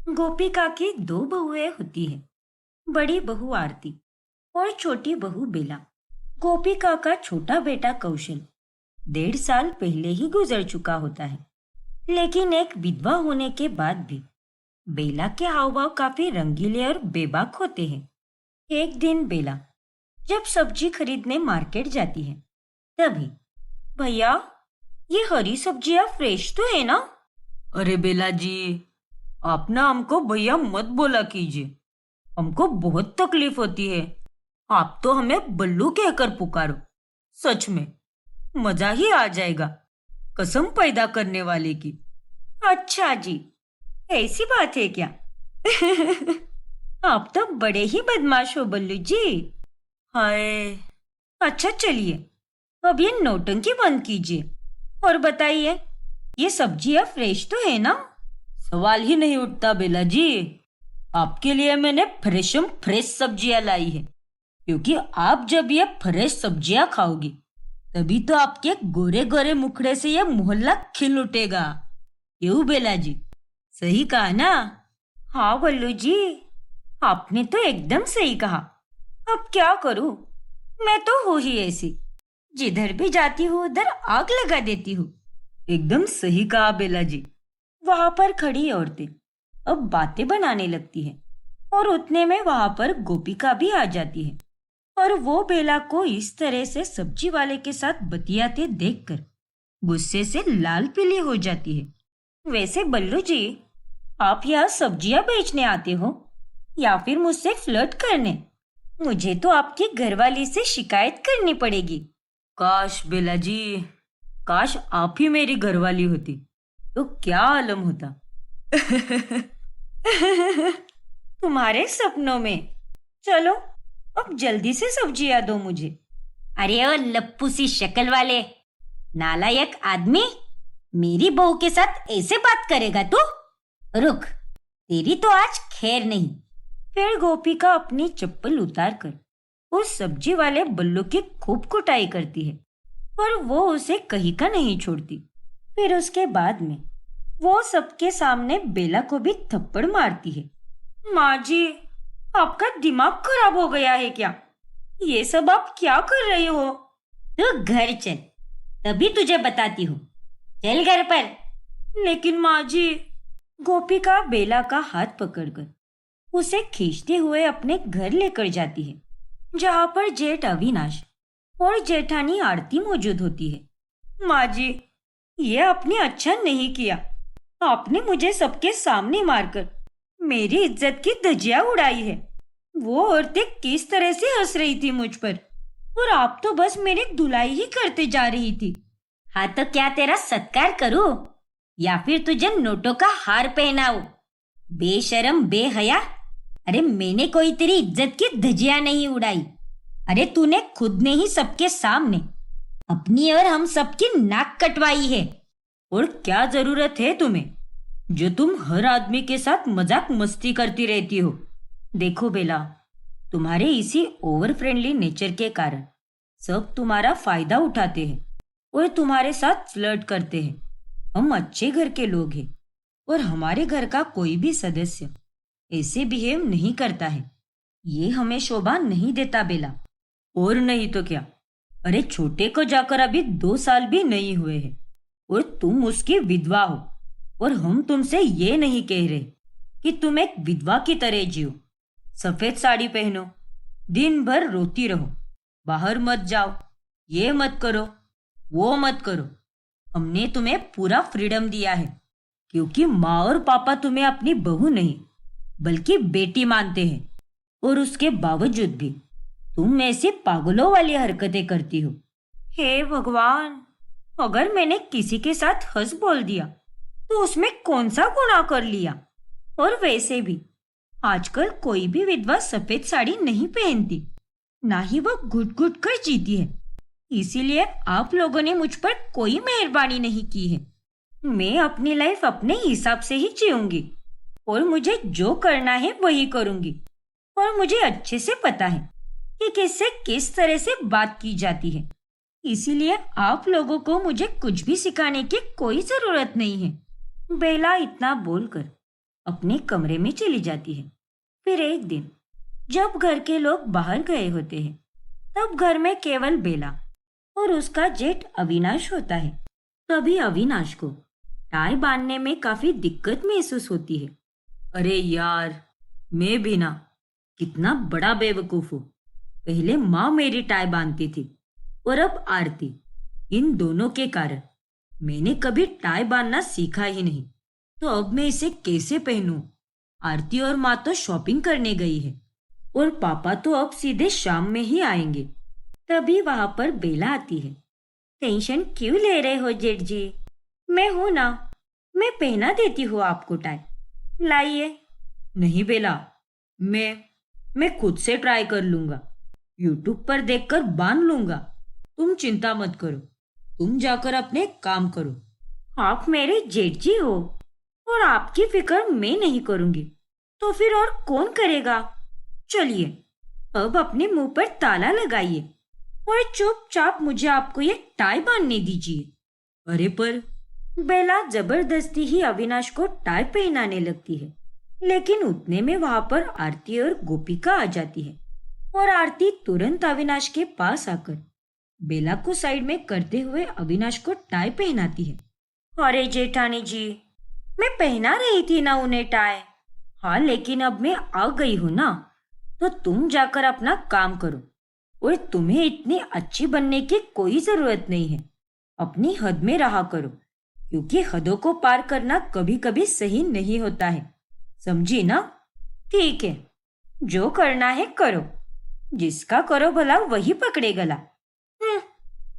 गोपिका की दो बहुएं होती है। बड़ी बहू आरती और छोटी बहू बेला। गोपिका का छोटा बेटा कौशल 1.5 साल पहले ही गुजर चुका होता है, लेकिन एक विधवा होने के बाद भी बेला के हाव भाव काफी रंगीले और बेबाक होते हैं। एक दिन बेला जब सब्जी खरीदने मार्केट जाती है, तभी, भैया, ये हरी सब्जियां फ्रेश तो है ना? अरे बेला जी, आप ना हमको भैया मत बोला कीजिए। हमको बहुत तकलीफ होती है। आप तो हमें बल्लू कहकर पुकारो। सच में मजा ही आ जाएगा, कसम पैदा करने वाले की। अच्छा जी, ऐसी बात है क्या? आप तो बड़े ही बदमाश हो बल्लू जी। हाय। अच्छा चलिए, अब ये नौटंकी बंद कीजिए और बताइए, ये सब्जियां फ्रेश तो है ना? सवाल ही नहीं उठता बेला जी। आपके लिए मैंने फ्रेशम फ्रेश सब्जियां लाई है, क्योंकि आप जब ये फ्रेश सब्जियां खाओगी तभी तो आपके गोरे गोरे मुखड़े से ये मोहल्ला खिल उठेगा। क्यों बेला जी, सही कहा ना? हाँ बल्लू जी, आपने तो एकदम सही कहा। अब क्या करूं, मैं तो हूँ ही ऐसी, जिधर भी जाती हूँ उधर आग लगा देती हूँ। एकदम सही कहा बेला जी। वहां पर खड़ी औरतें अब बातें बनाने लगती हैं और उतने में वहां पर गोपिका भी आ जाती है और वो बेला को इस तरह से सब्जी वाले के साथ बतियाते देखकर गुस्से से लाल पीली हो जाती है। वैसे बल्लू जी, आप यहाँ सब्जियां बेचने आते हो या फिर मुझसे फ्लर्ट करने? मुझे तो आपकी घरवाली से शिकायत करनी पड़ेगी। काश बेला जी, काश आप ही मेरी घरवाली होती तो क्या आलम होता। तुम्हारे सपनों में। चलो, अब जल्दी से सब्जियां दो मुझे। अरे ओ लप्पू सी शक्ल वाले नालायक आदमी, मेरी बहू के साथ ऐसे बात करेगा तू? रुक, तेरी तो आज खैर नहीं। फिर गोपिका अपनी चप्पल उतारकर उस सब्जी वाले बल्लू की खूब कुटाई करती है और वो उसे कहीं का नहीं छोड़ती। फिर उसके बाद में वो सबके सामने बेला को भी थप्पड़ मारती है। माँ जी, आपका दिमाग खराब हो गया है क्या? ये सब आप क्या कर रही हो? तू घर चल, तभी तुझे बताती हूँ। चल घर पर। लेकिन माँ जी, गोपिका बेला का हाथ पकड़कर उसे खींचते हुए अपने घर लेकर जाती है, जहाँ पर जेठ अविनाश और जेठानी आरती मौजूद होती है। माँ जी, ये आपने अच्छा नहीं किया। आपने मुझे सबके सामने मारकर मेरी इज्जत की धज्जियां उड़ाई है। वो औरतें किस तरह से हंस रही थी मुझ पर, और आप तो बस मेरी धुलाई ही करते जा रही थी। हाँ तो क्या तेरा सत्कार करूं या फिर तुझे नोटों का हार पहनाऊं? बेशरम बेहया। अरे मैंने कोई तेरी इज्जत की धज्जियां नहीं उड़ाई। अरे तूने खुद ने ही सबके सामने अपनी और हम सबकी नाक कटवाई है। और क्या जरूरत है तुम्हें, जो तुम हर आदमी के साथ मजाक मस्ती करती रहती हो? देखो बेला, तुम्हारे इसी ओवर फ्रेंडली नेचर के कारण सब तुम्हारा फायदा उठाते हैं और तुम्हारे साथ फ्लर्ट करते हैं। हम अच्छे घर के लोग हैं और हमारे घर का कोई भी सदस्य ऐसे बिहेव नहीं करता है। ये हमें शोभा नहीं देता बेला। और नहीं तो क्या, अरे छोटे को जाकर अभी 2 साल भी नहीं हुए हैं और तुम उसकी विधवा हो, और हम तुमसे ये नहीं कह रहे कि तुम एक विधवा की तरह जियो। सफेद साड़ी पहनो, दिन भर रोती रहो, बाहर मत जाओ, ये मत करो, वो मत करो। हमने तुम्हें पूरा फ्रीडम दिया है, क्योंकि माँ और पापा तुम्हें अपनी बहू नहीं बल्कि बेटी मानते हैं, और उसके बावजूद भी तुम ऐसी पागलों वाली हरकतें करती हो। हे भगवान, अगर मैंने किसी के साथ हंस बोल दिया तो उसमें कौन सा गुनाह कर लिया? और वैसे भी आजकल कोई भी विधवा सफेद साड़ी नहीं पहनती, ना ही वह घुट घुट कर जीती है। इसीलिए आप लोगों ने मुझ पर कोई मेहरबानी नहीं की है। मैं अपनी लाइफ अपने हिसाब से ही जीऊंगी और मुझे जो करना है वही करूंगी। और मुझे अच्छे से पता है कि किससे किस तरह से बात की जाती है। इसीलिए आप लोगों को मुझे कुछ भी सिखाने की कोई जरूरत नहीं है। बेला इतना बोलकर अपने कमरे में चली जाती है। फिर एक दिन जब घर के लोग बाहर गए होते हैं, तब घर में केवल बेला और उसका जेठ अविनाश होता है। तभी अविनाश को टाई बांधने में काफी दिक्कत महसूस होती है। अरे यार, मैं भी ना कितना बड़ा बेवकूफ हूँ। पहले माँ मेरी टाई बांधती थी और अब आरती। इन दोनों के कारण मैंने कभी टाई बांधना सीखा ही नहीं। तो अब मैं इसे कैसे पहनूं? आरती और माँ तो शॉपिंग करने गई है और पापा तो अब सीधे शाम में ही आएंगे। तभी वहां पर बेला आती है। टेंशन क्यों ले रहे हो जेठ जी? मैं हूं ना, मैं पहना देती हूँ आपको टाई। लाइए। नहीं बेला, मैं खुद से ट्राई कर लूंगा। यूट्यूब पर देखकर बांध लूंगा। तुम चिंता मत करो, तुम जाकर अपने काम करो। आप मेरे जेठ जी हो और आपकी फिक्र मैं नहीं करूंगी तो फिर और कौन करेगा? चलिए, अब अपने मुंह पर ताला लगाइए और चुपचाप मुझे आपको ये टाई बांधने दीजिए। अरे पर बेला जबरदस्ती ही अविनाश को टाई पहनाने लगती है, लेकिन उतने में वहां पर आरती और गोपिका आ जाती है और आरती तुरंत अविनाश के पास आकर बेला को साइड में करते हुए अविनाश को टाई पहनाती है। अरे जेठानी जी, मैं पहना रही थी ना उन्हें टाई। हाँ, लेकिन अब मैं आ गई हूं ना, तो तुम जाकर अपना काम करो और तुम्हें इतनी अच्छी बनने की कोई जरूरत नहीं है। अपनी हद में रहा करो, क्योंकि हदों को पार करना कभी कभी सही नहीं होता है। समझी ना? ठीक है, जो करना है करो। जिसका करो भला वही पकड़े गला।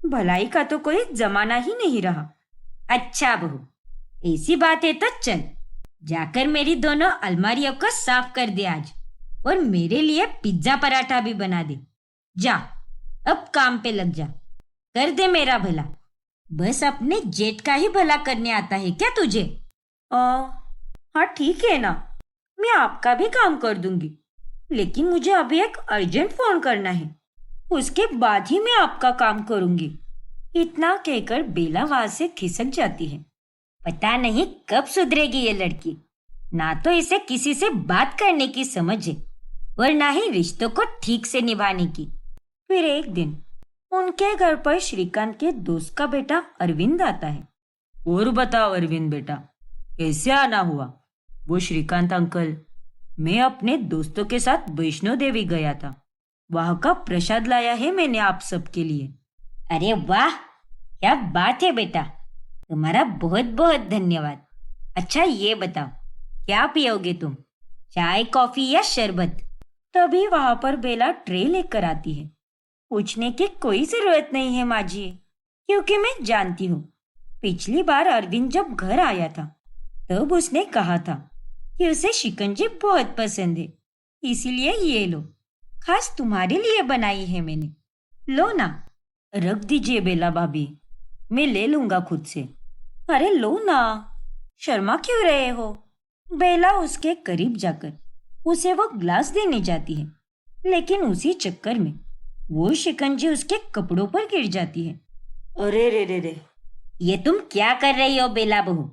भलाई का तो कोई जमाना ही नहीं रहा। अच्छा बहू, ऐसी बात है तो चल, जाकर मेरी दोनों अलमारियों को साफ कर दे आज और मेरे लिए पिज्जा पराठा भी बना दे। जा, अब काम पे लग जा। कर दे मेरा भला। बस अपने जेठ का ही भला करने आता है क्या तुझे? हाँ ठीक है ना, मैं आपका भी काम कर दूंगी, लेकिन मुझे अभी एक अर्जेंट फोन करना है, उसके बाद ही मैं आपका काम करूंगी। इतना कहकर बेला वहां से खिसक जाती है। पता नहीं कब सुधरेगी ये लड़की। ना तो इसे किसी से बात करने की समझ है और ना ही रिश्तों को ठीक से निभाने की। फिर एक दिन उनके घर पर श्रीकांत के दोस्त का बेटा अरविंद आता है। और बताओ अरविंद बेटा, कैसे आना हुआ? वो श्रीकांत अंकल, मैं अपने दोस्तों के साथ वैष्णो देवी गया था। वहां का प्रसाद लाया है मैंने आप सबके लिए। अरे वाह, क्या बात है बेटा, तुम्हारा बहुत बहुत धन्यवाद। अच्छा ये बताओ, क्या पियोगे तुम, चाय कॉफी या शरबत? तभी वहां पर बेला ट्रे लेकर आती है। पूछने की कोई जरूरत नहीं है माँ जी, क्योंकि मैं जानती हूँ पिछली बार अरविंद जब घर आया था तब उसने कहा था कि उसे शिकंजी बहुत पसंद है, इसीलिए ये लो, खास तुम्हारे लिए बनाई है मैंने। लो ना। रख दीजिए बेला भाभी, मैं ले लूंगा खुद से। अरे लो ना, शर्मा क्यों रहे हो? बेला उसके करीब जाकर उसे वो ग्लास देने जाती है, लेकिन उसी चक्कर में वो शिकंजी उसके कपड़ों पर गिर जाती है। अरे रे रे रे, ये तुम क्या कर रही हो बेला बहू?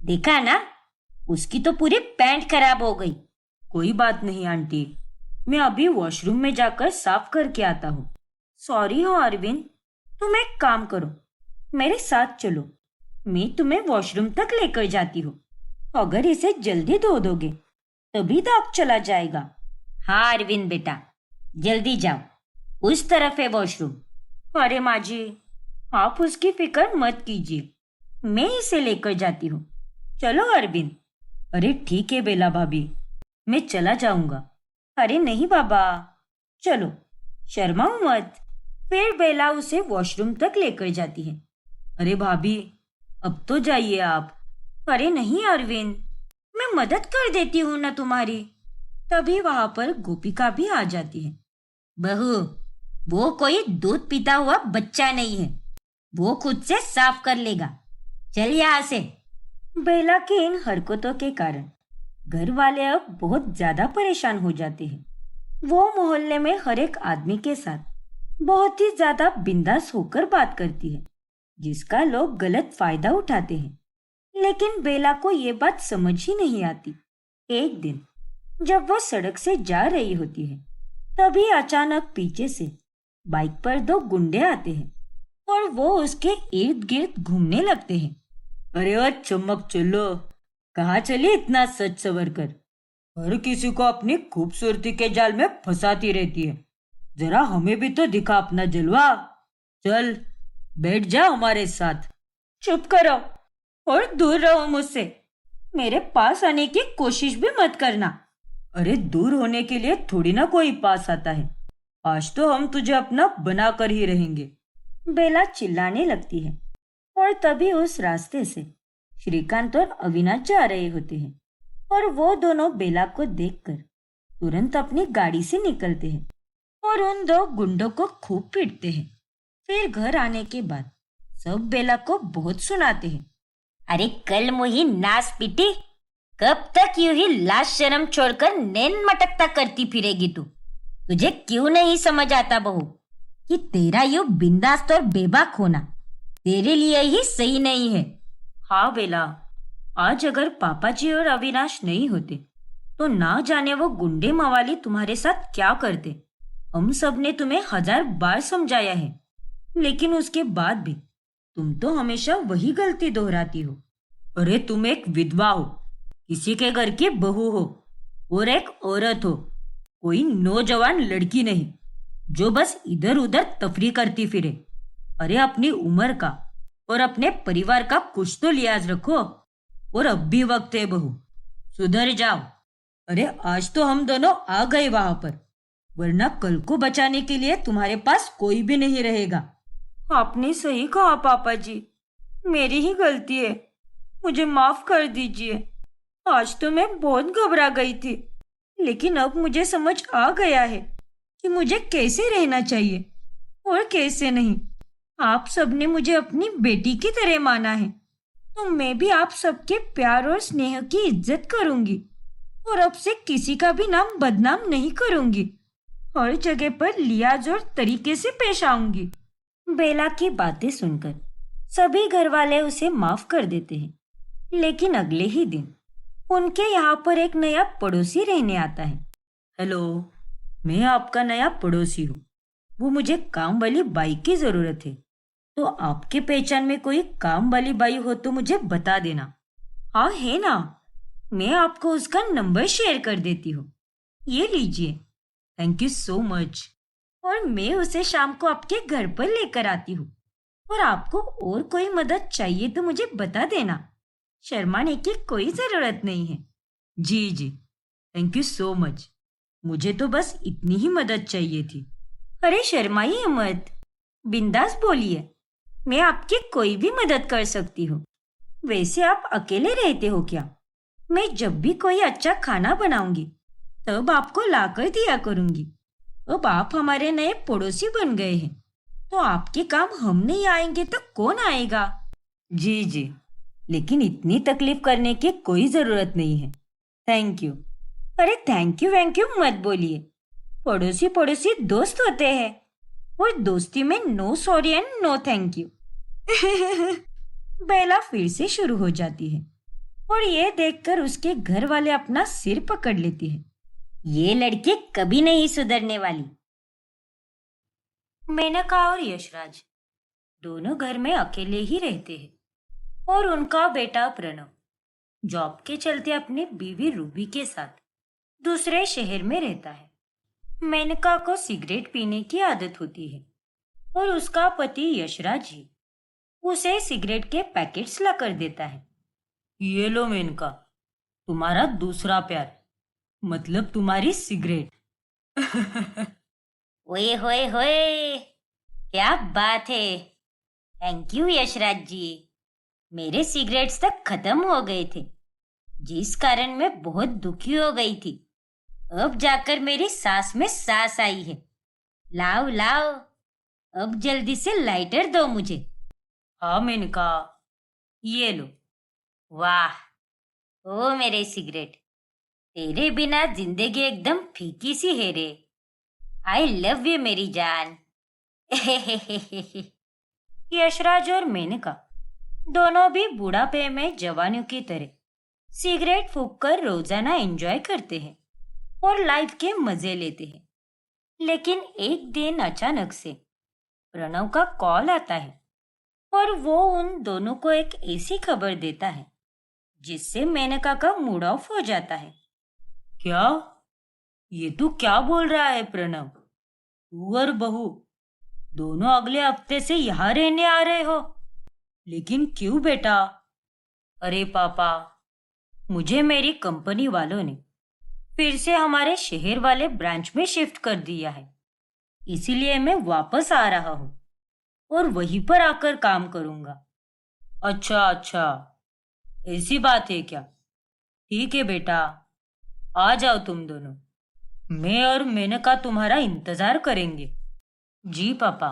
देखा ना, उसकी तो पूरी पैंट खराब हो गई। कोई बात नहीं आंटी, मैं अभी वॉशरूम में जाकर साफ करके आता हूँ। सॉरी हो अरविंद, तुम एक काम करो, मेरे साथ चलो, मैं तुम्हें वॉशरूम तक लेकर जाती हूँ। अगर इसे जल्दी धो दोगे तभी दाग चला जाएगा। हाँ अरविंद बेटा, जल्दी जाओ, उस तरफ है वॉशरूम। अरे माँ जी, आप उसकी फिक्र मत कीजिए, मैं इसे लेकर जाती हूँ। चलो अरविंद। अरे ठीक है बेला भाभी, मैं चला जाऊंगा। अरे नहीं बाबा, चलो, शर्माओ मत। फिर बेला उसे वॉशरूम तक लेकर जाती है। अरे भाभी, अब तो जाइए आप। अरे नहीं अरविंद, मैं मदद कर देती हूँ ना तुम्हारी। तभी वहां पर गोपिका भी आ जाती है। बहू, वो कोई दूध पीता हुआ बच्चा नहीं है, वो खुद से साफ कर लेगा। चल यहाँ से। बेला की इन हरकतों के कारण घर वाले अब बहुत ज्यादा परेशान हो जाते हैं। वो मोहल्ले में हर एक आदमी के साथ बहुत ही ज्यादा बिंदास होकर बात करती है, जिसका लोग गलत फायदा उठाते हैं। लेकिन बेला को ये बात समझ ही नहीं आती एक दिन जब वो सड़क से जा रही होती है, तभी अचानक पीछे से बाइक पर दो गुंडे आते हैं और वो उसके इर्द गिर्द घूमने लगते हैं। अरे वो चमक चलो, कहाँ चली इतना सच सवर कर? हर किसी को अपनी खूबसूरती के जाल में फंसाती रहती है। जरा हमें भी तो दिखा अपना जलवा। चल बैठ जा हमारे साथ। चुप करो और दूर रहो मुझसे। मेरे पास आने की कोशिश भी मत करना। अरे दूर होने के लिए थोड़ी ना कोई पास आता है। आज तो हम तुझे अपना बना कर ही रहेंगे। बेला चिल्लाने लगती है और तभी उस रास्ते से श्रीकांत और अविनाश जा रहे होते हैं और वो दोनों बेला को देखकर तुरंत अपनी गाड़ी से निकलते हैं और उन दो गुंडों को खूब पीटते हैं। फिर घर आने के बाद सब बेला को बहुत सुनाते हैं। अरे कल मुही नास पीटी, कब तक यूं ही लाज शर्म छोड़कर नैन मटकता करती फिरेगी तू? तुझे क्यों नहीं समझ आता बहू कि तेरा यूं बिंदास और बेबाक होना तेरे लिए ही सही नहीं है। हाँ बेला, आज अगर पापा जी और अविनाश नहीं होते तो ना जाने वो गुंडे मवाली तुम्हारे साथ क्या करते। हम सब ने तुम्हें 1000 बार समझाया है, लेकिन उसके बाद भी तुम तो हमेशा वही गलती दोहराती हो। अरे तुम एक विधवा हो, किसी के घर की बहू हो और एक औरत हो, कोई नौजवान लड़की नहीं जो बस इधर उधर तफरी करती फिरे। अरे अपनी उम्र का और अपने परिवार का कुछ तो लिहाज रखो। और अब भी वक्त है बहू, सुधर जाओ। अरे आज तो हम दोनों आ गए वहां पर, वरना कल को बचाने के लिए तुम्हारे पास कोई भी नहीं रहेगा। आपने सही कहा पापा जी, मेरी ही गलती है, मुझे माफ कर दीजिए। आज तो मैं बहुत घबरा गई थी, लेकिन अब मुझे समझ आ गया है कि मुझे कैसे रहना चाहिए और कैसे नहीं। आप सबने मुझे अपनी बेटी की तरह माना है, तो मैं भी आप सबके प्यार और स्नेह की इज्जत करूंगी और अब से किसी का भी नाम बदनाम नहीं करूंगी। हर जगह पर लिहाज और तरीके से पेश आऊंगी। बेला की बातें सुनकर सभी घर वाले उसे माफ कर देते हैं, लेकिन अगले ही दिन उनके यहाँ पर एक नया पड़ोसी रहने आता है। हेलो, मैं आपका नया पड़ोसी हूँ। वो मुझे काम वाली बाई की जरूरत है, तो आपके पहचान में कोई काम वाली बाई हो तो मुझे बता देना। हाँ है ना, मैं आपको उसका नंबर शेयर कर देती हूँ, ये लीजिए। Thank you so much. और मैं उसे शाम को आपके घर पर लेकर आती हूँ। और आपको और कोई मदद चाहिए तो मुझे बता देना, शर्माने की कोई जरूरत नहीं है। जी जी, थैंक यू सो मच। मुझे तो बस इतनी ही मदद चाहिए थी। अरे शर्माइए मत, बिंदास बोलिए, मैं आपकी कोई भी मदद कर सकती हूँ। वैसे आप अकेले रहते हो क्या? मैं जब भी कोई अच्छा खाना बनाऊंगी तब आपको लाकर दिया करूंगी। अब आप हमारे नए पड़ोसी बन गए हैं, तो आपके काम हम नहीं आएंगे तो कौन आएगा? जी जी, लेकिन इतनी तकलीफ करने की कोई जरूरत नहीं है। Thank you. अरे थैंक यू मत बोलिए, पड़ोसी पड़ोसी दोस्त होते हैं और दोस्ती में no sorry and no thank you. Bela फिर से शुरू हो जाती है और ये देखकर उसके घर वाले अपना सिर पकड़ लेते हैं। ये लड़की कभी नहीं सुधरने वाली। मेनका और यशराज दोनों घर में अकेले ही रहते हैं और उनका बेटा प्रणव जॉब के चलते अपनी बीवी रूबी के साथ दूसरे शहर में रहता है। मेनका को सिगरेट पीने की आदत होती है और उसका पति यशराज ही उसे सिगरेट के पैकेट्स ला कर देता है। ये लो मेनका, तुम्हारा दूसरा प्यार, मतलब तुम्हारी सिगरेट। ओए होए होए, क्या बात है। थैंक यू यशराज जी, मेरे सिगरेट्स तक खत्म हो गए थे, जिस कारण मैं बहुत दुखी हो गई थी। अब जाकर मेरी सांस में सांस आई है। लाओ लाओ, अब जल्दी से लाइटर दो मुझे। हाँ मेनका, ये लो। वाह, ओ मेरे सिगरेट, तेरे बिना जिंदगी एकदम फीकी सी है रे। आई लव यू मेरी जान। यशराज और मेनका दोनों भी बुढ़ापे में जवानों की तरह सिगरेट फूंककर रोजाना एंजॉय करते हैं और लाइफ के मजे लेते हैं। लेकिन एक दिन अचानक से प्रणव का कॉल आता है और वो उन दोनों को एक ऐसी खबर देता है जिससे मेनका का मूड ऑफ हो जाता है। क्या? ये तू क्या बोल रहा है प्रणव? तू और बहू दोनों अगले हफ्ते से यहाँ रहने आ रहे हो? लेकिन क्यों बेटा? अरे पापा, मुझे मेरी कंपनी वालों ने फिर से हमारे शहर वाले ब्रांच में शिफ्ट कर दिया है, इसीलिए मैं वापस आ रहा हूँ और वहीं पर आकर काम करूँगा। अच्छा अच्छा, ऐसी बात है क्या? ठीक है बेटा, आ जाओ तुम दोनों। मैं और मेनका तुम्हारा इंतजार करेंगे। जी पापा,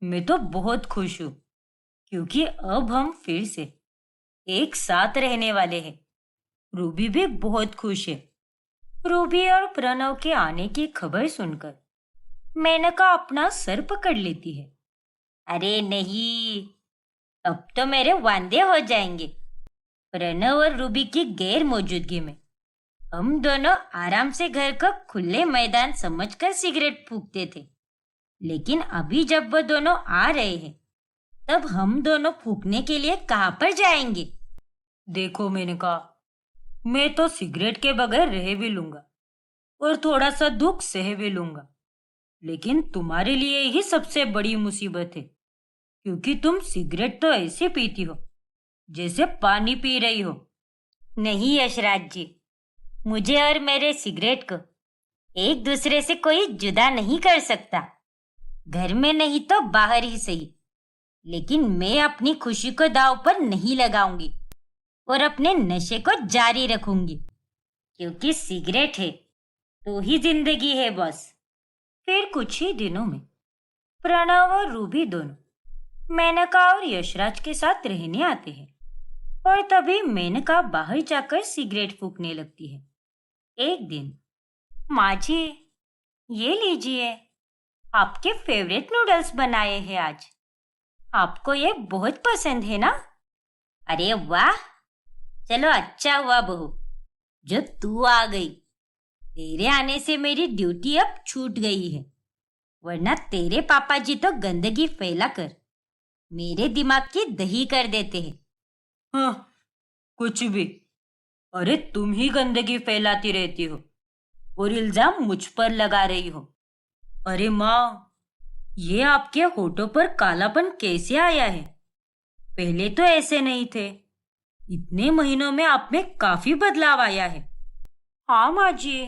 मैं तो बहुत खुश हूँ क्योंकि अब हम फिर से एक साथ रहने वाले हैं। रूबी भी बहुत खुश है। रूबी और प्रणव के आने की खबर सुनकर मेनका अपना सर पकड़ लेती है। अरे नहीं, अब तो मेरे वांदे हो जाएंगे। प्रणव और रूबी की गैर मौजूदगी में हम दोनों आराम से घर को खुले मैदान समझकर सिगरेट फूंकते थे, लेकिन अभी जब वो दोनों आ रहे हैं तब हम दोनों फूंकने के लिए कहाँ पर जाएंगे? देखो मेनका, मैं तो सिगरेट के बगैर रह भी लूंगा और थोड़ा सा दुख सह भी लूंगा, लेकिन तुम्हारे लिए ही सबसे बड़ी मुसीबत है क्योंकि तुम सिगरेट तो ऐसे पीती हो जैसे पानी पी रही हो। नहीं यशराज जी, मुझे और मेरे सिगरेट को एक दूसरे से कोई जुदा नहीं कर सकता। घर में नहीं तो बाहर ही सही, लेकिन मैं अपनी खुशी को दांव पर नहीं लगाऊंगी और अपने नशे को जारी रखूंगी, क्योंकि सिगरेट है तो ही जिंदगी है बॉस। फिर कुछ ही दिनों में प्रणव और रूबी दोनों मेनका और यशराज के साथ रहने आते हैं और तभी मेनका बाहर जाकर सिगरेट फूंकने लगती है। एक दिन, माँ जी, ये लीजिए, आपके फेवरेट नूडल्स बनाए हैं आज। आपको ये बहुत पसंद है ना? अरे वाह, चलो अच्छा हुआ बहू जो तू आ गई। तेरे आने से मेरी ड्यूटी अब छूट गई है, वरना तेरे पापा जी तो गंदगी फैलाकर मेरे दिमाग की दही कर देते हैं। हाँ, कुछ भी। अरे तुम ही गंदगी फैलाती रहती हो और इल्जाम मुझ पर लगा रही हो। अरे माँ, ये आपके होठों पर कालापन कैसे आया है? पहले तो ऐसे नहीं थे। इतने महीनों में आप में काफी बदलाव आया है। हाँ माँ जी,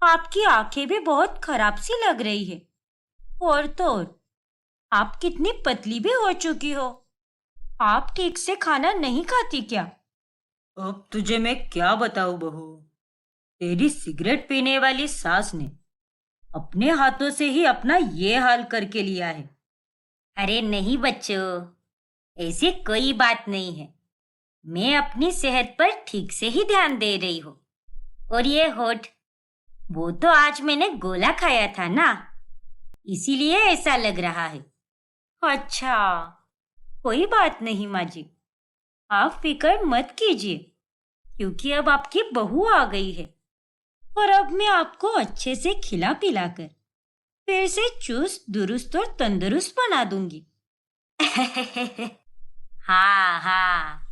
आपकी आंखें भी बहुत खराब सी लग रही है। और तो और, आप कितनी पतली भी हो चुकी हो। आप ठीक से खाना नहीं खाती क्या? अब तुझे मैं क्या बताऊं बहू? तेरी सिगरेट पीने वाली सास ने अपने हाथों से ही अपना ये हाल करके लिया है। अरे नहीं बच्चों, ऐसी कोई बात नहीं है। मैं अपनी सेहत पर ठीक से ही ध्यान दे रही हूँ। और ये होठ, वो तो आज मैंने गोला खाया था ना, इसीलिए ऐसा लग रहा है। अच्छा, कोई बात नहीं माँ जी, आप फिक्र मत कीजिए, क्योंकि अब आपकी बहू आ गई है और अब मैं आपको अच्छे से खिला पिला कर फिर से चुस्त दुरुस्त और तंदुरुस्त बना दूंगी। हाँ हाँ,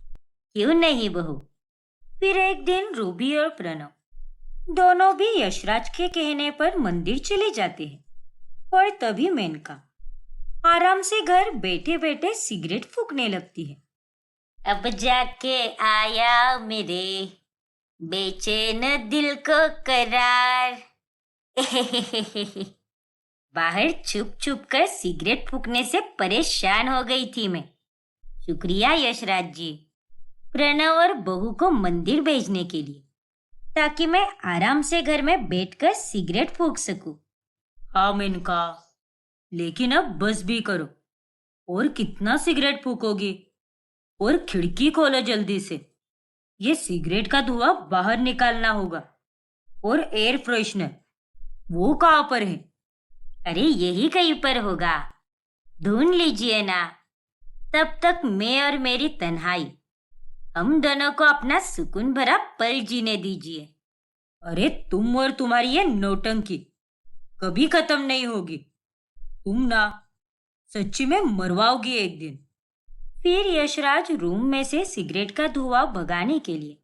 क्यों नहीं बहू। फिर एक दिन रूबी और प्रणव दोनों भी यशराज के कहने पर मंदिर चले जाते हैं और तभी मेनका आराम से घर बैठे बैठे सिगरेट फूंकने लगती है। अब जाके आया मेरे बेचैन दिल को करार। बाहर छुप छुप कर सिगरेट फूंकने से परेशान हो गई थी मैं। शुक्रिया यशराज जी, प्रणव और बहू को मंदिर भेजने के लिए, ताकि मैं आराम से घर में बैठकर सिगरेट फूंक सकूं। हाँ मेनका, लेकिन अब बस भी करो। और कितना सिगरेट फूकोगी? और खिड़की खोलो जल्दी से। ये सिगरेट का धुआं बाहर निकालना होगा। और एयर फ्रेशनर, वो कहाँ पर है? अरे यही कहीं पर होगा, ढूंढ लीजिए ना। तब तक मैं और मेरी तन्हाई हम दोनों को अपना सुकून भरा पल जीने दीजिए। अरे तुम और तुम्हारी ये नौटंकी कभी खत्म नहीं होगी। तुम ना सच्ची में मरवाओगी एक दिन। फिर यशराज रूम में से सिगरेट का धुआं भगाने के लिए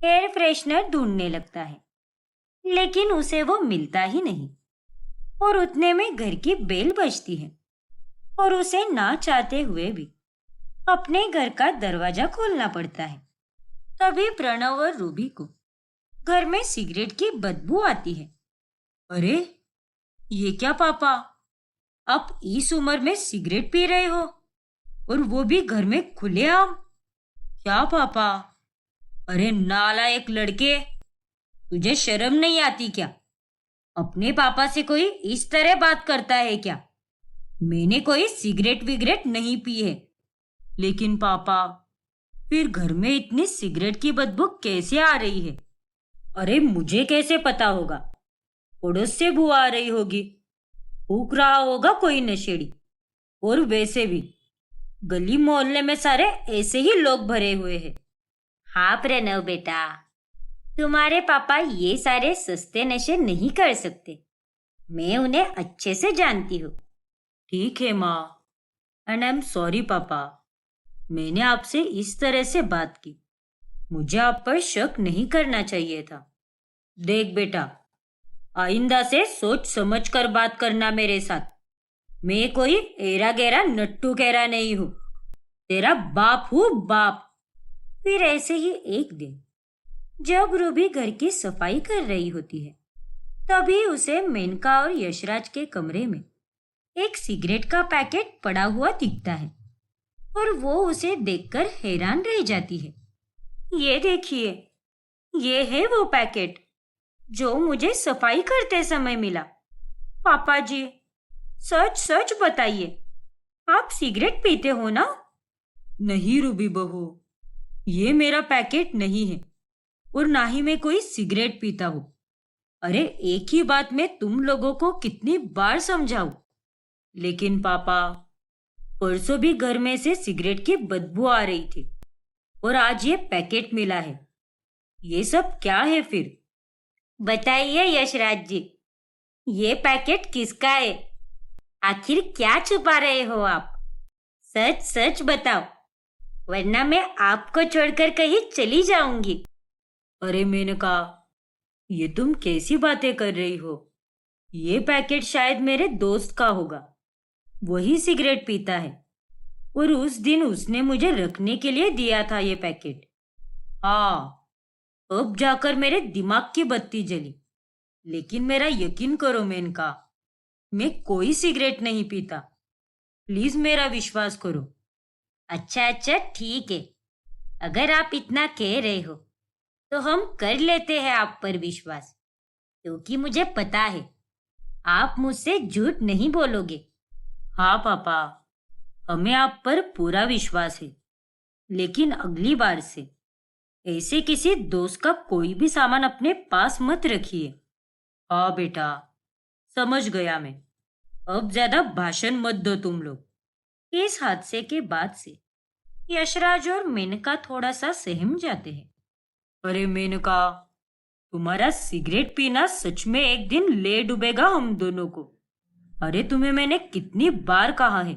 एयर फ्रेशनर ढूंढने लगता है, लेकिन उसे वो मिलता ही नहीं। और उतने में घर की बेल बजती है और उसे ना चाहते हुए भी अपने घर का दरवाजा खोलना पड़ता है। तभी प्रणव और रूबी को घर में सिगरेट की बदबू आती है। अरे ये क्या पापा, आप इस उम्र में सिगरेट पी रहे हो और वो भी घर में खुलेआम? क्या पापा? अरे नालायक लड़के, तुझे शर्म नहीं आती क्या? अपने पापा से कोई इस तरह बात करता है क्या? मैंने कोई सिगरेट विगरेट नहीं पी है। लेकिन पापा, फिर घर में इतनी सिगरेट की बदबू कैसे आ रही है? अरे मुझे कैसे पता होगा? पड़ोस से बुआ आ रही होगी, फूक रहा होगा कोई नशेड़ी। और वैसे भी गली मोहल्ले में सारे ऐसे ही लोग भरे हुए हैं। हाँ प्रणव बेटा, तुम्हारे पापा ये सारे सस्ते नशे नहीं कर सकते। मैं उन्हें अच्छे से जानती हूँ। ठीक है माँ, एंड आई एम सॉरी पापा। मैंने आपसे इस तरह से बात की। मुझे आप पर शक नहीं करना चाहिए था। देख बेटा, आइंदा से सोच समझ कर बात करना मेरे साथ। मैं कोई एरा गैरा नट्टू गैरा नहीं हूँ। तेरा बाप हूँ, बाप। फिर ऐसे ही एक दिन जब रूबी घर की सफाई कर रही होती है, तभी उसे मेनका और यशराज के कमरे में एक सिगरेट का पैकेट पड़ा हुआ दिखता है और वो उसे देखकर हैरान रह जाती है। ये देखिए, ये है वो पैकेट जो मुझे सफाई करते समय मिला। पापा जी, सच सच बताइए, आप सिगरेट पीते हो ना? नहीं रूबी बहू, ये मेरा पैकेट नहीं है और ना ही मैं कोई सिगरेट पीता हूँ। अरे एक ही बात मैं तुम लोगों को कितनी बार समझाऊं। लेकिन पापा, परसों भी घर में से सिगरेट की बदबू आ रही थी और आज ये पैकेट मिला है। ये सब क्या है फिर? बताइए यशराज जी, ये पैकेट किसका है? आखिर क्या छुपा रहे हो आप? सच सच बताओ, वरना मैं आपको छोड़कर कहीं चली जाऊंगी। अरे मेनका, ये तुम कैसी बातें कर रही हो? ये पैकेट शायद मेरे दोस्त का होगा। वही सिगरेट पीता है और उस दिन उसने मुझे रखने के लिए दिया था ये पैकेट। हाँ, अब जाकर मेरे दिमाग की बत्ती जली। लेकिन मेरा यकीन करो मेनका, मैं कोई सिगरेट नहीं पीता। प्लीज मेरा विश्वास करो। अच्छा अच्छा ठीक है, अगर आप इतना कह रहे हो तो हम कर लेते हैं आप पर विश्वास, क्योंकि मुझे पता है आप मुझसे झूठ नहीं बोलोगे। हाँ पापा, हमें आप पर पूरा विश्वास है। लेकिन अगली बार से ऐसे किसी दोस्त का कोई भी सामान अपने पास मत रखिए। हाँ बेटा, समझ गया मैं। अब ज्यादा भाषण मत दो तुम लोग। इस हादसे के बाद से यशराज और मेनका थोड़ा सा सहम जाते हैं। अरे मेनका, तुम्हारा सिगरेट पीना सच में एक दिन ले डूबेगा हम दोनों को। अरे तुम्हें मैंने कितनी बार कहा है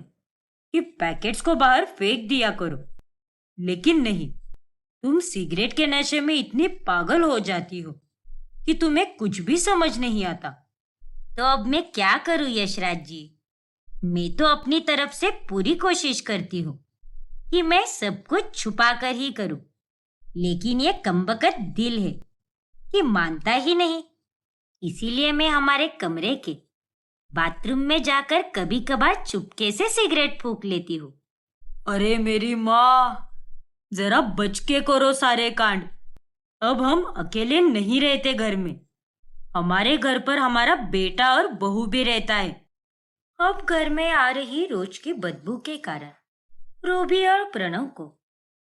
कि पैकेट्स को बाहर फेंक दिया करो, लेकिन नहीं, तुम सिगरेट के नशे में इतनी पागल हो जाती हो कि तुम्हें कुछ भी समझ नहीं आता। तो अब मैं क्या करूं यशराज जी? मैं तो अपनी तरफ से पूरी कोशिश करती हूँ कि मैं सब कुछ छुपा कर ही करूं, लेकिन ये कमबख्त दिल है कि मानता ही नहीं। इसीलिए मैं हमारे कमरे के बाथरूम में जाकर कभी कभार चुपके से सिगरेट फूंक लेती हूँ। अरे मेरी माँ, जरा बच के करो सारे कांड। अब हम अकेले नहीं रहते घर में। हमारे घर पर हमारा बेटा और बहू भी रहता है। अब घर में आ रही रोज की बदबू के कारण रूबी और प्रणव को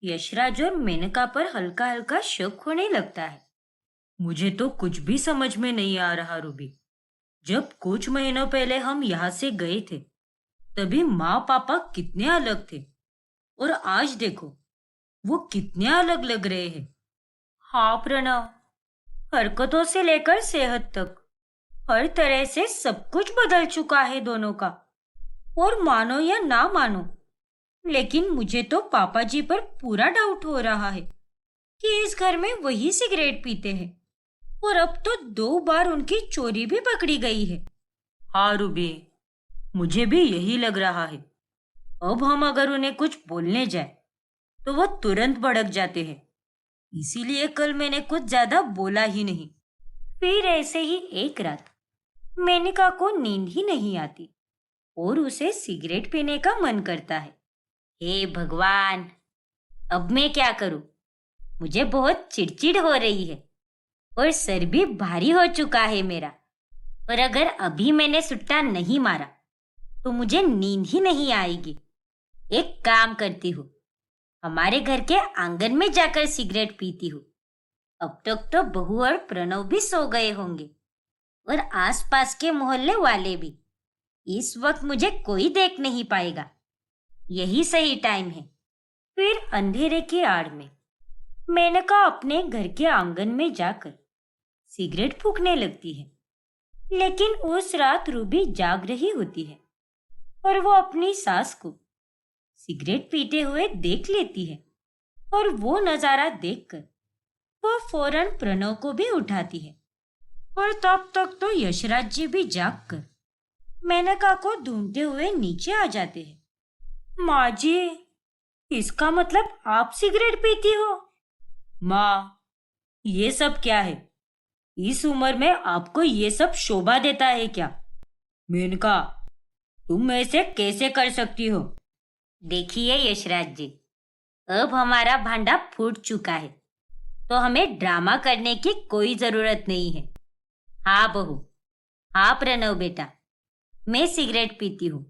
यशराज और मेनका पर हल्का हल्का शक होने लगता है। मुझे तो कुछ भी समझ में नहीं आ रहा रूबी। जब कुछ महीनों पहले हम यहाँ से गए थे, तभी माँ पापा कितने अलग थे, और आज देखो, वो कितने अलग लग रहे हैं। हाँ प्रणव, हरकतों से लेकर सेहत तक हर तरह से सब कुछ बदल चुका है दोनों का। और मानो या ना मानो, लेकिन मुझे तो पापा जी पर पूरा डाउट हो रहा है कि इस घर में वही सिगरेट पीते हैं। और अब तो 2 बार उनकी चोरी भी पकड़ी गई है। हाँ रूबी, मुझे भी यही लग रहा है। अब हम अगर उन्हें कुछ बोलने जाए तो वो तुरंत भड़क जाते हैं। इसीलिए कल मैंने कुछ ज्यादा बोला ही नहीं। फिर ऐसे ही एक रात मेनका को नींद ही नहीं आती और उसे सिगरेट पीने का मन करता है। हे भगवान, अब मैं क्या करूं? मुझे बहुत चिड़चिड़ हो रही है और सर भी भारी हो चुका है मेरा। और अगर अभी मैंने सुट्टा नहीं मारा तो मुझे नींद ही नहीं आएगी। एक काम करती हूँ, हमारे घर के आंगन में जाकर सिगरेट पीती हूँ। अब तक तो बहू और प्रणव भी सो गए होंगे और आसपास के मोहल्ले वाले भी। इस वक्त मुझे कोई देख नहीं पाएगा। यही सही टाइम है। फिर अंधेरे की आड़ में मेनका अपने घर के आंगन में जाकर सिगरेट फूंकने लगती है। लेकिन उस रात रूबी जाग रही होती है और वो अपनी सास को सिगरेट पीते हुए देख लेती है। और वो नजारा देखकर वो फौरन प्रणव को भी उठाती है। और तब तक तो यशराज जी भी जागकर मेनका को ढूंढते हुए नीचे आ जाते हैं। माँ जी, इसका मतलब आप सिगरेट पीती हो? माँ, ये सब क्या है? इस उम्र में आपको ये सब शोभा देता है क्या? मेनका, तुम ऐसे कैसे कर सकती हो? देखिए यशराज जी, अब हमारा भांडा फूट चुका है तो हमें ड्रामा करने की कोई जरूरत नहीं है। हाँ बहू, हाँ प्रणव बेटा, मैं सिगरेट पीती हूँ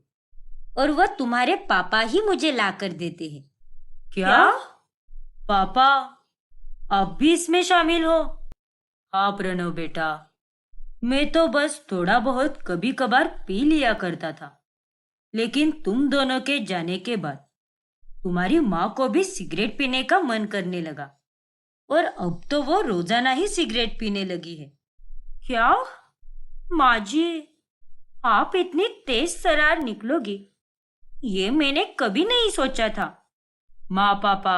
और वह तुम्हारे पापा ही मुझे ला कर देते हैं। क्या? पापा, आप भी इसमें शामिल हो? हाँ प्रणव बेटा, मैं तो बस थोड़ा बहुत कभी कभार पी लिया करता था। लेकिन तुम दोनों के जाने के बाद तुम्हारी माँ को भी सिगरेट पीने का मन करने लगा और अब तो वो रोजाना ही सिगरेट पीने लगी है। क्या? माँ जी, आप इतनी तेज तरार निकलोगी, ये मैंने कभी नहीं सोचा था। माँ पापा,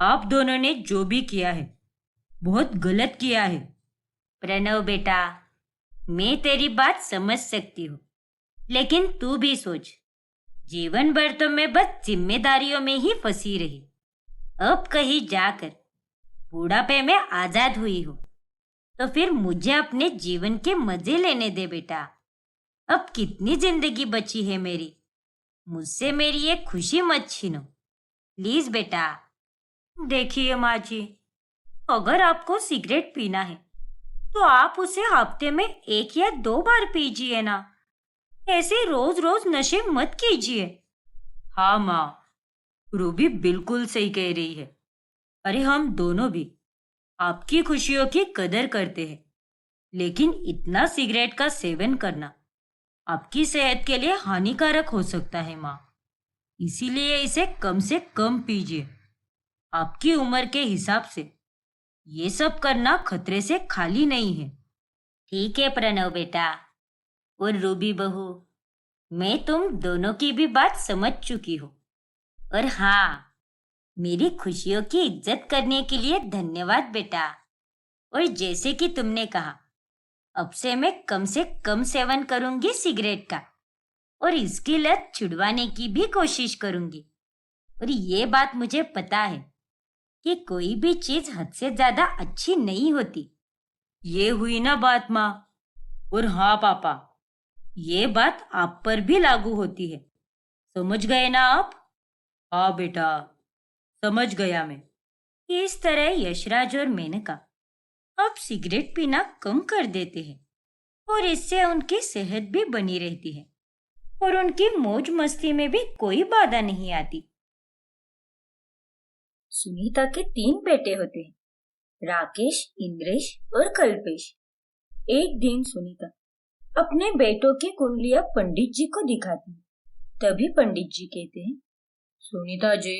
आप दोनों ने जो भी किया है बहुत गलत किया है। प्रणव बेटा, मैं तेरी बात समझ सकती हूँ, लेकिन तू भी सोच, जीवन भर तो मैं बस जिम्मेदारियों में ही फंसी रही। अब कहीं जाकर बुढ़ापे में आजाद हुई हूँ तो फिर मुझे अपने जीवन के मजे लेने दे बेटा। अब कितनी जिंदगी बची है मेरी, मुझसे मेरी ये खुशी मत छीनो प्लीज बेटा। देखिए माँ जी, अगर आपको सिगरेट पीना है तो आप उसे हफ्ते में 1 या 2 बार पीजिए ना। ऐसे रोज रोज नशे मत कीजिए। हाँ माँ, रूबी बिल्कुल सही कह रही है। अरे हम दोनों भी आपकी खुशियों की कदर करते हैं, लेकिन इतना सिगरेट का सेवन करना आपकी सेहत के लिए हानिकारक हो सकता है माँ। इसीलिए इसे कम से कम पीजिए। आपकी उम्र के हिसाब से ये सब करना खतरे से खाली नहीं है। ठीक है प्रणव बेटा और रूबी बहू, मैं तुम दोनों की भी बात समझ चुकी हूँ। और हाँ, मेरी खुशियों की इज्जत करने के लिए धन्यवाद बेटा। और जैसे कि तुमने कहा, अब से कम सेवन करूंगी सिगरेट का और इसकी लत छुड़वाने की भी कोशिश करूंगी। और ये बात मुझे पता है कि कोई भी चीज हद से ज्यादा अच्छी नहीं होती। ये हुई ना बात माँ। और हाँ पापा, ये बात आप पर भी लागू होती है। समझ गए ना आप? हाँ बेटा, समझ गया मैं। इस तरह यशराज और मेनका अब सिगरेट पीना कम कर देते हैं और इससे उनकी सेहत भी बनी रहती है और उनकी मौज मस्ती में भी कोई बाधा नहीं आती। सुनीता के 3 बेटे होते हैं, राकेश, इंद्रेश और कल्पेश। एक दिन सुनीता अपने बेटों की कुंडलियां पंडित जी को दिखाती है। तभी पंडित जी कहते हैं, सुनीता जी,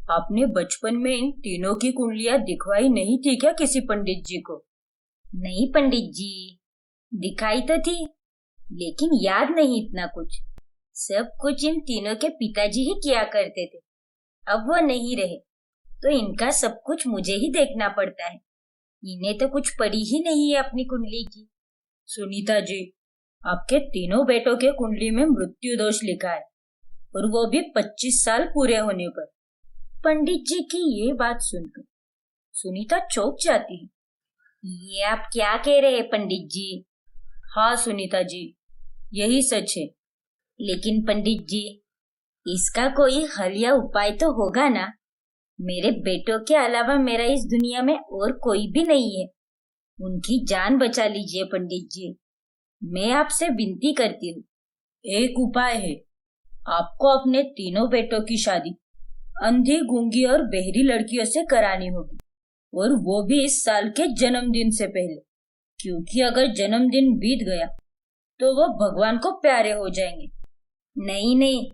आपने बचपन में इन तीनों की कुंडलियां दिखवाई नहीं थी क्या किसी पंडित जी को? नहीं पंडित जी, दिखाई तो थी, लेकिन याद नहीं इतना कुछ। सब कुछ इन तीनों के पिताजी ही किया करते थे। अब वो नहीं रहे तो इनका सब कुछ मुझे ही देखना पड़ता है। इन्हें तो कुछ पड़ी ही नहीं है अपनी कुंडली की। सुनीता जी, आपके तीनों बेटों के कुंडली में मृत्यु दोष लिखा है, और वो भी 25 साल पूरे होने पर। पंडित जी की ये बात सुनकर सुनीता चौंक जाती है। ये आप क्या कह रहे हैं पंडित जी? हाँ सुनीता जी, यही सच है। लेकिन पंडित जी, इसका कोई हल या उपाय तो होगा ना? मेरे बेटों के अलावा मेरा इस दुनिया में और कोई भी नहीं है। उनकी जान बचा लीजिए पंडित जी, मैं आपसे विनती करती हूँ। एक उपाय है। आपको अपने तीनों बेटों की शादी अंधी, गूंगी और बहरी लड़कियों से करानी होगी, और वो भी इस साल के जन्मदिन से पहले, क्योंकि अगर जन्मदिन बीत गया तो वो भगवान को प्यारे हो जाएंगे। नहीं नहीं,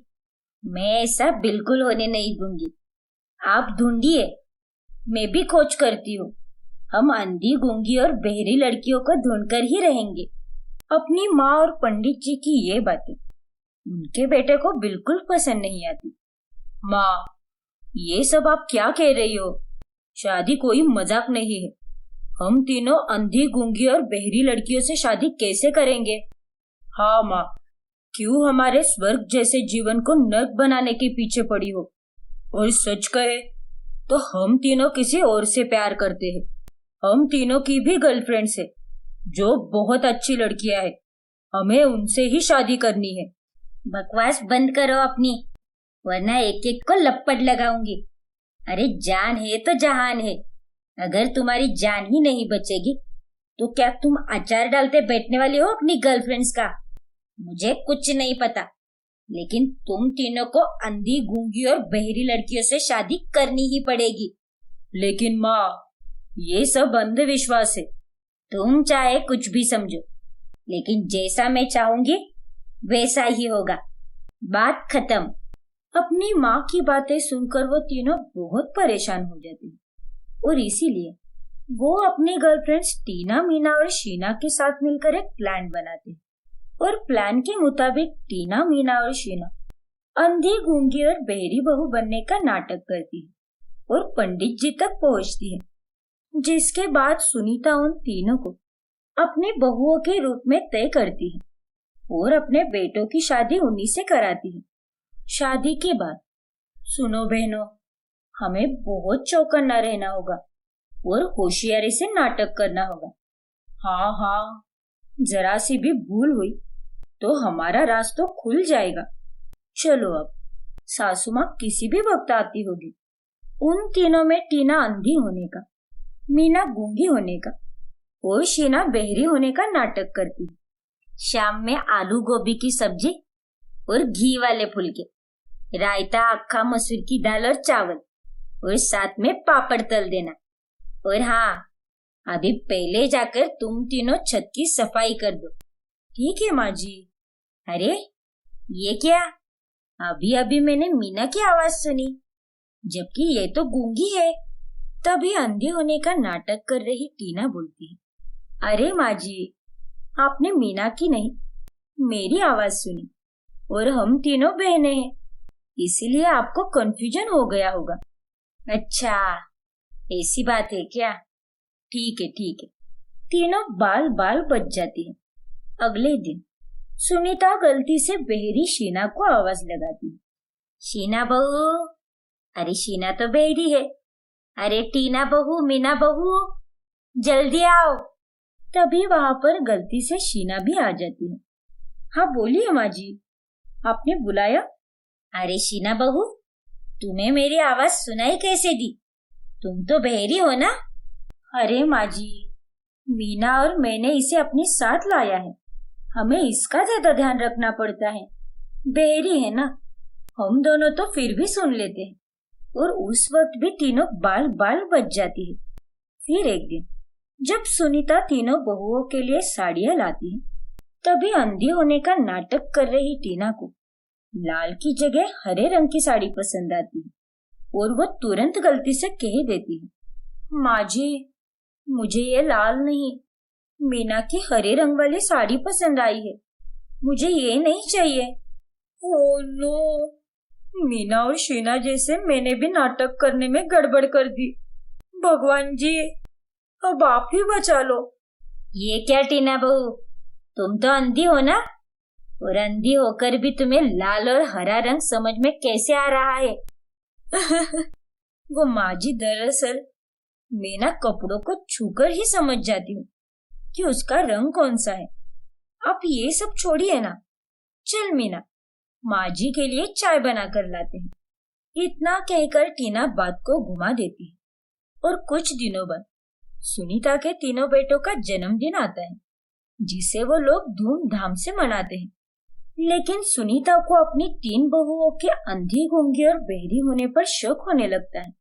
मैं ऐसा बिल्कुल होने नहीं दूंगी। आप ढूंढिए, मैं भी खोज करती हूँ। हम अंधी, गूंगी और बहरी लड़कियों को ढूंढकर ही रहेंगे। अपनी माँ और पंडित जी की ये बातें उनके बेटे को बिल्कुल पसंद नहीं आती। माँ, ये सब आप क्या कह रही हो? शादी कोई मजाक नहीं है। हम तीनों अंधी, गूंगी और बहरी लड़कियों से शादी कैसे करेंगे? हाँ माँ, क्यों हमारे स्वर्ग जैसे जीवन को नर्क बनाने के पीछे पड़ी हो? और सच कहे तो हम तीनों किसी और से प्यार करते हैं। हम तीनों की भी गर्लफ्रेंड्स है, जो बहुत अच्छी लड़कियां हैं। हमें उनसे ही शादी करनी है। बकवास बंद करो अपनी, वरना एक एक को लपट लगाऊंगी। अरे जान है तो जहान है। अगर तुम्हारी जान ही नहीं बचेगी तो क्या तुम अचार डालते बैठने वाली हो अपनी गर्लफ्रेंड्स का? मुझे कुछ नहीं पता, लेकिन तुम तीनों को अंधी, गूंगी और बहरी लड़कियों से शादी करनी ही पड़ेगी। लेकिन माँ, ये सब अंधविश्वास है। तुम चाहे कुछ भी समझो, लेकिन जैसा मैं चाहूंगी वैसा ही होगा। बात खत्म। अपनी माँ की बातें सुनकर वो तीनों बहुत परेशान हो जाते हैं, और इसीलिए वो अपनी गर्लफ्रेंड्स टीना, मीना और शीना के साथ मिलकर एक प्लान बनाते हैं। और प्लान के मुताबिक टीना, मीना और शीना अंधी, गूंगी और बहरी बहू बनने का नाटक करती है और पंडित जी तक पहुंचती है, जिसके बाद सुनीता उन तीनों को अपनी बहुओं के रूप में तय करती है और अपने बेटों की शादी उन्हीं से कराती है। शादी के बाद सुनो बहनों, हमें बहुत चौकन्ना रहना होगा और होशियारी से नाटक करना होगा। हाँ हाँ, जरा सी भी भूल हुई तो हमारा राज तो खुल जाएगा। चलो अब, सासू माँ किसी भी वक्त आती होगी। उन तीनों में टीना अंधी होने का, मीना गूंगी होने का और शीना बहरी होने का नाटक करती है। शाम में आलू गोभी की सब्जी और घी वाले फुलके, रायता, अक्खा मसूर की दाल और चावल, और साथ में पापड़ तल देना। और हाँ, अभी पहले जाकर तुम तीनों छत की सफाई कर दो। ठीक है माँ जी। अरे ये क्या? अभी अभी मैंने मीना की आवाज सुनी, जबकि ये तो गूंगी है। तभी अंधी होने का नाटक कर रही टीना बोलती है, अरे माँ जी, आपने मीना की नहीं मेरी आवाज सुनी, और हम तीनों बहनें हैं, इसीलिए आपको कंफ्यूजन हो गया होगा। अच्छा, ऐसी बात है क्या? ठीक है ठीक है। तीनों बाल बाल बच जाती है। अगले दिन सुनीता गलती से बहरी शीना को आवाज लगाती है, शीना बहू। अरे शीना तो बहरी है। अरे टीना बहू, मीना बहू, जल्दी आओ। तभी वहां पर गलती से शीना भी आ जाती है। हाँ बोलिए माँ जी, आपने बुलाया? अरे शीना बहू, तुम्हें मेरी आवाज सुनाई कैसे दी? तुम तो बहरी हो ना? अरे माँ जी, मीना और मैंने इसे अपने साथ लाया है, हमें इसका ज्यादा ध्यान रखना पड़ता है। बहरी है ना, हम दोनों तो फिर भी सुन लेते हैं। और उस वक्त भी तीनों बाल बाल बच जाती है। फिर एक दिन जब सुनीता तीनों बहुओं के लिए साड़ियां लाती है, तभी अंधी होने का नाटक कर रही टीना को लाल की जगह हरे रंग की साड़ी पसंद आती है, और वो तुरंत गलती से कह देती है, माँ जी, मुझे ये लाल नहीं, मीना की हरे रंग वाली साड़ी पसंद आई है, मुझे ये नहीं चाहिए। ओह नो, मीना और शीना जैसे मैंने भी नाटक करने में गड़बड़ कर दी। भगवान जी, अब आप ही बचा लो। ये क्या टीना बहू, तुम तो अंधी हो ना, और अंधी होकर भी तुम्हें लाल और हरा रंग समझ में कैसे आ रहा है? वो माँ जी, दरअसल मैं ना कपड़ों को छूकर ही समझ जाती हूँ कि उसका रंग कौन सा है। आप ये सब छोड़िए ना, चल मीना, माँ जी के लिए चाय बना कर लाते हैं। इतना कहकर टीना बात को घुमा देती है और कुछ दिनों बाद सुनीता के तीनों बेटों का जन्मदिन आता है, जिसे वो लोग धूमधाम से मनाते हैं। लेकिन सुनीता को अपनी 3 बहुओं के अंधी, गूंगी और बहरी होने पर शक होने लगता है।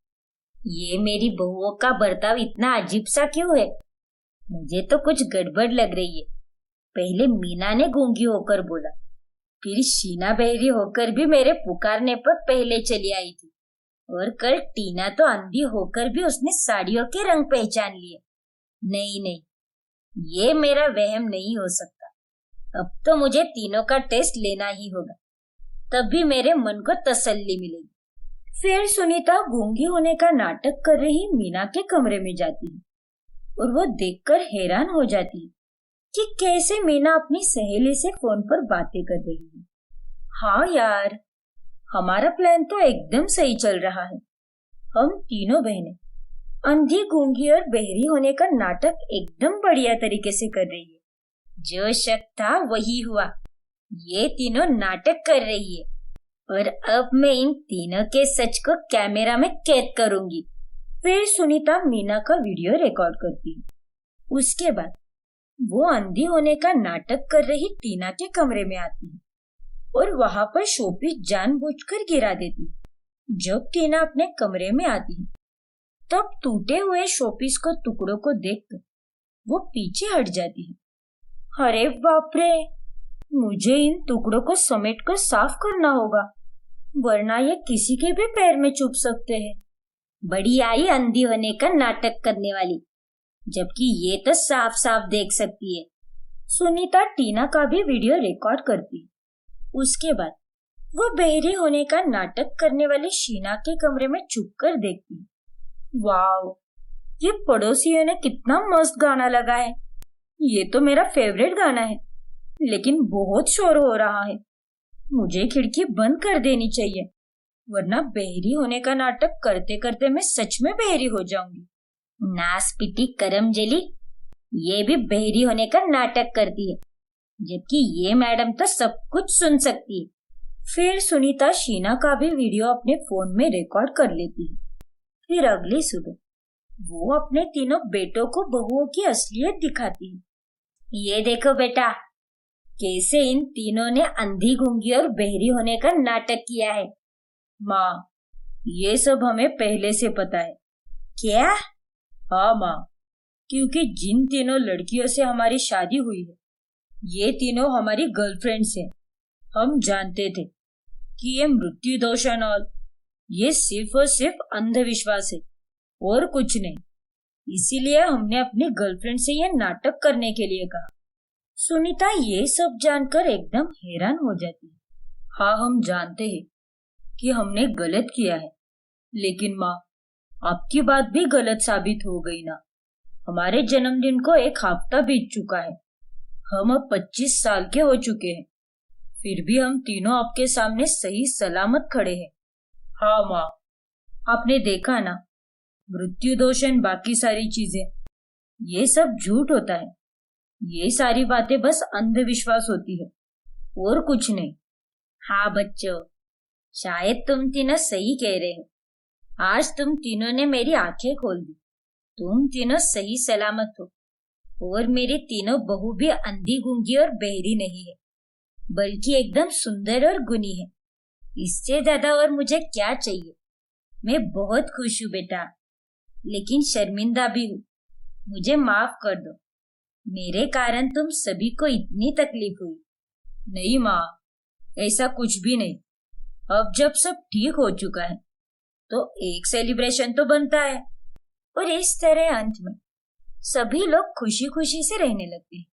ये मेरी बहुओं का बर्ताव इतना अजीब सा क्यों है? मुझे तो कुछ गड़बड़ लग रही है। पहले मीना ने गूंगी होकर बोला, फिर शीना बहरी होकर भी मेरे पुकारने पर पहले चली आई थी, और कल टीना तो अंधी होकर भी उसने साड़ियों के रंग पहचान लिए। नहीं नहीं, ये मेरा वहम नहीं हो सकता। अब तो मुझे तीनों का टेस्ट लेना ही होगा, तब भी मेरे मन को तसल्ली मिलेगी। फिर सुनीता गूंगी होने का नाटक कर रही मीना के कमरे में जाती है और वो देखकर हैरान हो जाती है कि कैसे मीना अपनी सहेली से फोन पर बातें कर रही है। हाँ यार, हमारा प्लान तो एकदम सही चल रहा है। हम तीनों बहनें अंधी, गूंगी और बहरी होने का नाटक एकदम बढ़िया तरीके से कर रही है। जो शक था वही हुआ, ये तीनों नाटक कर रही है, और अब मैं इन तीनों के सच को कैमरा में कैद करूंगी। फिर सुनीता मीना का वीडियो रिकॉर्ड करती है। उसके बाद वो अंधी होने का नाटक कर रही टीना के कमरे में आती है और वहां पर शोपीस जानबूझकर गिरा देती है। जब टीना अपने कमरे में आती है, तब टूटे हुए शोपीस को टुकड़ों को देखकर वो पीछे हट जाती है। अरे बाप रे, मुझे इन टुकड़ों को समेटकर साफ करना होगा, वरना ये किसी के भी पैर में चुभ सकते हैं। बड़ी आई अंधी होने का नाटक करने वाली, जबकि ये तो साफ साफ देख सकती है। सुनीता टीना का भी वीडियो रिकॉर्ड करती है। उसके बाद वो बहरी होने का नाटक करने वाली शीना के कमरे में छुपकर देखती है। वाव, ये पड़ोसियों ने कितना मस्त गाना लगा है। ये तो मेरा फेवरेट गाना है, लेकिन बहुत शोर हो रहा है। मुझे खिड़की बंद कर देनी चाहिए, वरना बहरी होने का नाटक करते करते मैं सच में बहरी हो जाऊंगी। नास पिटी करमजली, ये भी बहरी होने का नाटक करती है, जबकि ये मैडम तो सब कुछ सुन सकती है। फिर सुनीता शीना का भी वीडियो अपने फोन में रिकॉर्ड कर लेती है। फिर अगली सुबह वो अपने तीनों बेटों को बहुओं की असलियत दिखाती है। ये देखो बेटा, कैसे इन तीनों ने अंधी, गूंगी और बहरी होने का नाटक किया है। माँ, ये सब हमें पहले से पता है। क्या? हाँ माँ, क्योंकि जिन तीनों लड़कियों से हमारी शादी हुई है, ये तीनों हमारी गर्लफ्रेंड्स हैं। हम जानते थे कि ये मृत्यु दोष और ये सिर्फ और सिर्फ अंधविश्वास है और कुछ नहीं। इसीलिए हमने अपनी गर्लफ्रेंड से ये नाटक करने के लिए कहा। सुनीता ये सब जानकर एकदम हैरान हो जाती है। हाँ, हम जानते हैं कि हमने गलत किया है, लेकिन माँ, आपकी बात भी गलत साबित हो गई ना। हमारे जन्मदिन को 1 हफ्ता बीत चुका है। हम अब 25 साल के हो चुके हैं, फिर भी हम तीनों आपके सामने सही सलामत खड़े हैं। हाँ माँ, आपने देखा ना, मृत्यु दोषण बाकी सारी चीजें, ये सब झूठ होता है। ये सारी बातें बस अंधविश्वास होती है और कुछ नहीं। हाँ बच्चों, शायद तुम तीनों सही कह रहे हो। आज तुम तीनों ने मेरी आंखें खोल दी। तुम तीनों सही सलामत हो, और मेरी तीनों बहू भी अंधी, गूंगी और बहरी नहीं है, बल्कि एकदम सुंदर और गुनी है। इससे ज्यादा और मुझे क्या चाहिए। मैं बहुत खुश हूँ बेटा, लेकिन शर्मिंदा भी हूँ। मुझे माफ कर दो, मेरे कारण तुम सभी को इतनी तकलीफ हुई। नहीं माँ, ऐसा कुछ भी नहीं। अब जब सब ठीक हो चुका है, तो एक सेलिब्रेशन तो बनता है। और इस तरह अंत में सभी लोग खुशी खुशी से रहने लगते हैं।